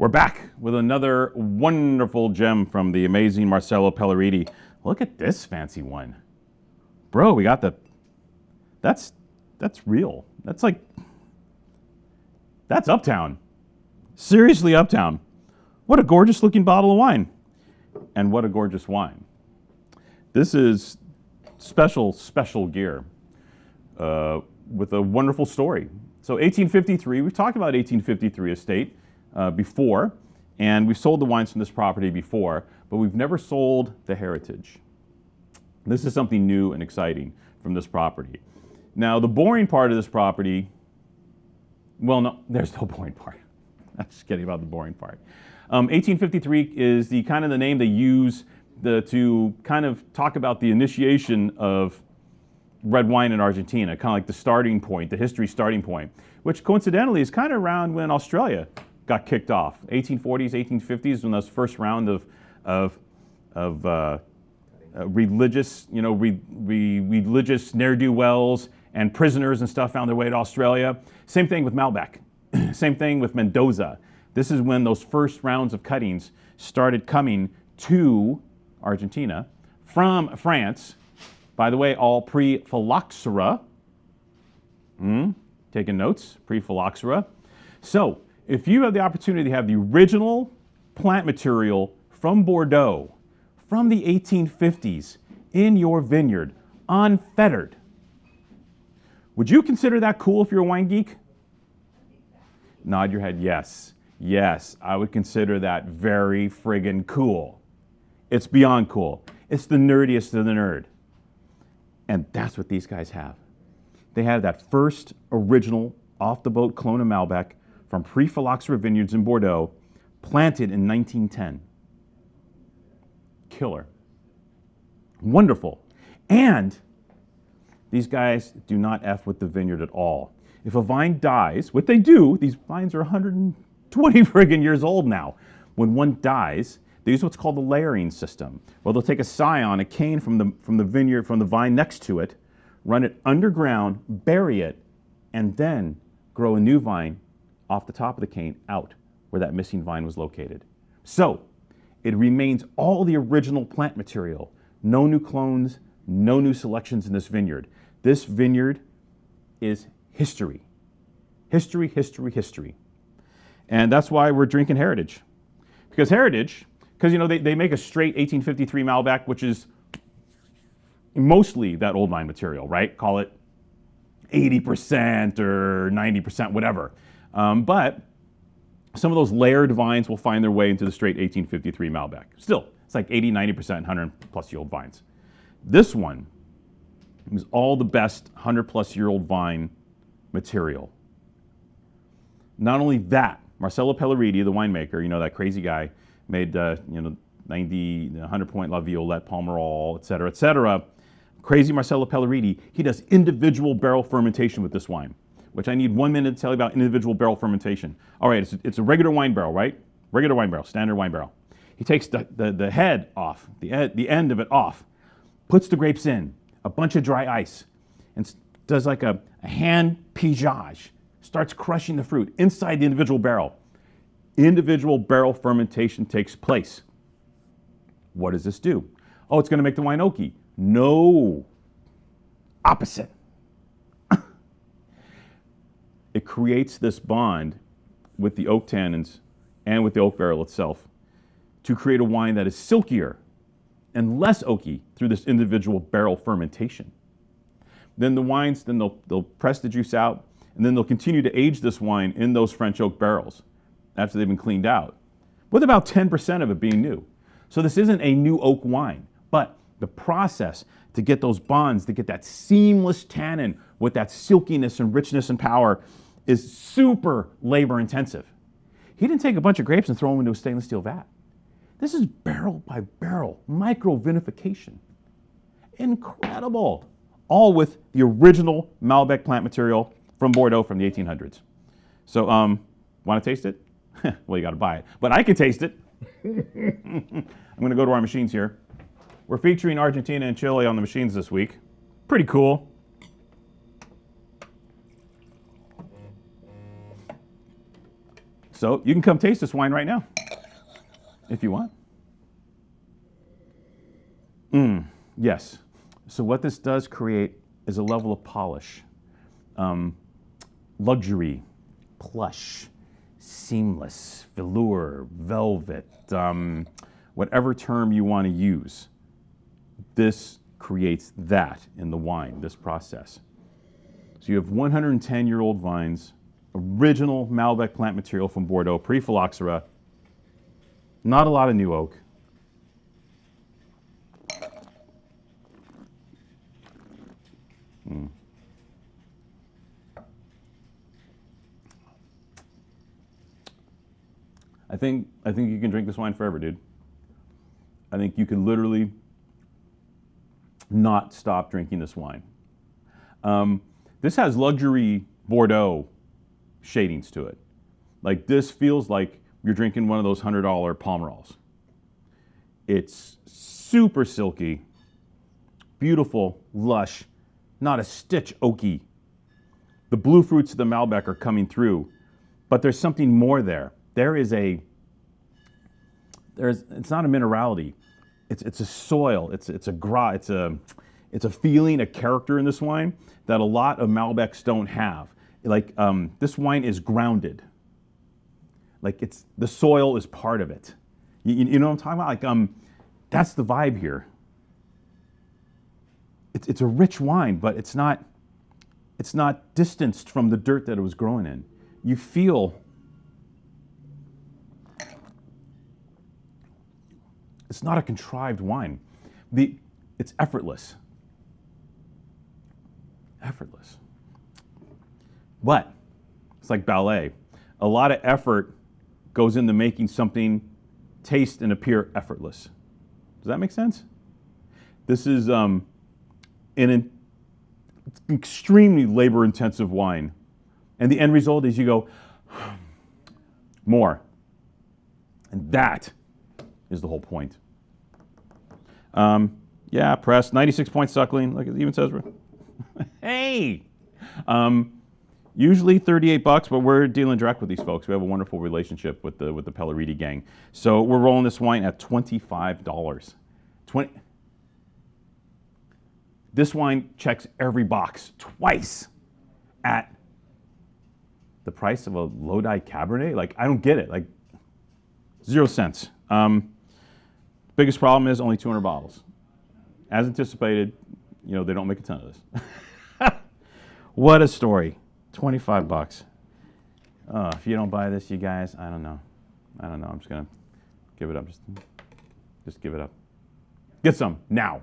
We're back with another wonderful gem from the amazing Marcello Pelleriti. Look at this fancy one. Bro, we got the, that's real. That's uptown. Seriously uptown. What a gorgeous looking bottle of wine. And what a gorgeous wine. This is special gear with a wonderful story. So 1853, we've talked about 1853 estate before, and we've sold the wines from this property before, but we've never sold the heritage. This is something new and exciting from this property. Now, the boring part of this property, well, no, there's no boring part. I'm just kidding about the boring part. 1853 is the kind of the name they use to kind of talk about the initiation of red wine in Argentina, kind of like the starting point, the history starting point, which coincidentally is kind of around when Australia got kicked off. 1840s, 1850s, when those first round of religious, religious ne'er-do-wells and prisoners and stuff found their way to Australia. Same thing with Malbec. Same thing with Mendoza. This is when those first rounds of cuttings started coming to Argentina from France. By the way, all Pre-Phylloxera. Taking notes, Pre-Phylloxera. So, if you have the opportunity to have the original plant material from Bordeaux, from the 1850s, in your vineyard, unfettered, would you consider that cool if you're a wine geek? Nod your head, yes. Yes, I would consider that very friggin' cool. It's beyond cool. It's the nerdiest of the nerd. And that's what these guys have. They have that first original off-the-boat clone of Malbec from Pre-Phylloxera vineyards in Bordeaux, planted in 1910. Killer. Wonderful. And these guys do not F with the vineyard at all. If a vine dies, what they do, these vines are 120 friggin' years old now. When one dies, they use what's called the layering system. Well, they'll take a scion, a cane from the vineyard, from the vine next to it, run it underground, bury it, and then grow a new vine off the top of the cane out where that missing vine was located. So, it remains all the original plant material. No new clones, no new selections in this vineyard. This vineyard is history. History, history, history. And that's why we're drinking Heritage. Because Heritage, they make a straight 1853 Malbec, which is mostly that old vine material, right? Call it 80% or 90%, whatever. But some of those layered vines will find their way into the straight 1853 Malbec. Still, it's like 80, 90%, 100-plus-year-old vines. This one is all the best 100-plus-year-old vine material. Not only that, Marcello Pelleriti, the winemaker, that crazy guy, made 90, 100-point La Violette, Pomerol, et cetera, et cetera. Crazy Marcello Pelleriti, he does individual barrel fermentation with this wine, which I need 1 minute to tell you about individual barrel fermentation. All right, it's a regular wine barrel, right? Regular wine barrel, standard wine barrel. He takes the head off, the end of it off, puts the grapes in, a bunch of dry ice, and does like a hand pigeage, starts crushing the fruit inside the individual barrel. Individual barrel fermentation takes place. What does this do? Oh, it's going to make the wine oaky. No. Opposite. It creates this bond with the oak tannins and with the oak barrel itself to create a wine that is silkier and less oaky through this individual barrel fermentation. Then the wines, they'll press the juice out, and then they'll continue to age this wine in those French oak barrels after they've been cleaned out, with about 10% of it being new. So this isn't a new oak wine, but the process to get those bonds, to get that seamless tannin with that silkiness and richness and power is super labor intensive. He didn't take a bunch of grapes and throw them into a stainless steel vat. This is barrel by barrel, micro vinification. Incredible. All with the original Malbec plant material from Bordeaux from the 1800s. So, want to taste it? Well, you got to buy it. But I can taste it. I'm going to go to our machines here. We're featuring Argentina and Chile on the machines this week. Pretty cool. So you can come taste this wine right now, if you want. Yes. So what this does create is a level of polish, luxury, plush, seamless, velour, velvet, whatever term you want to use. This creates that in the wine, this process. So you have 110-year-old vines, original Malbec plant material from Bordeaux, Pre-Phylloxera, not a lot of new oak. I think you can drink this wine forever, dude. I think you can literally not stop drinking this wine. This has luxury Bordeaux shadings to it. Like, this feels like you're drinking one of those $100 Pomerols. It's super silky, beautiful, lush, not a stitch oaky. The blue fruits of the Malbec are coming through, but there's something more there. It's not a minerality. It's a soil. It's a feeling, a character in this wine that a lot of Malbecs don't have. Like, this wine is grounded. Like, the soil is part of it. You know what I'm talking about? Like, that's the vibe here. It's a rich wine, but it's not distanced from the dirt that it was growing in. You feel it's not a contrived wine. It's effortless. Effortless. But it's like ballet. A lot of effort goes into making something taste and appear effortless. Does that make sense? This is an extremely labor-intensive wine. And the end result is you go, more. And that is the whole point. Yeah, pressed, 96 point suckling. Look, it even says, hey! Usually $38, but we're dealing direct with these folks. We have a wonderful relationship with the Pelleriti gang. So we're rolling this wine at $25. This wine checks every box twice at the price of a Lodi Cabernet. Like, I don't get it. Like, 0 cents. Biggest problem is only 200 bottles. As anticipated, they don't make a ton of this. What a story. $25. If you don't buy this, you guys, I don't know. I'm just gonna give it up. Just give it up. Get some now.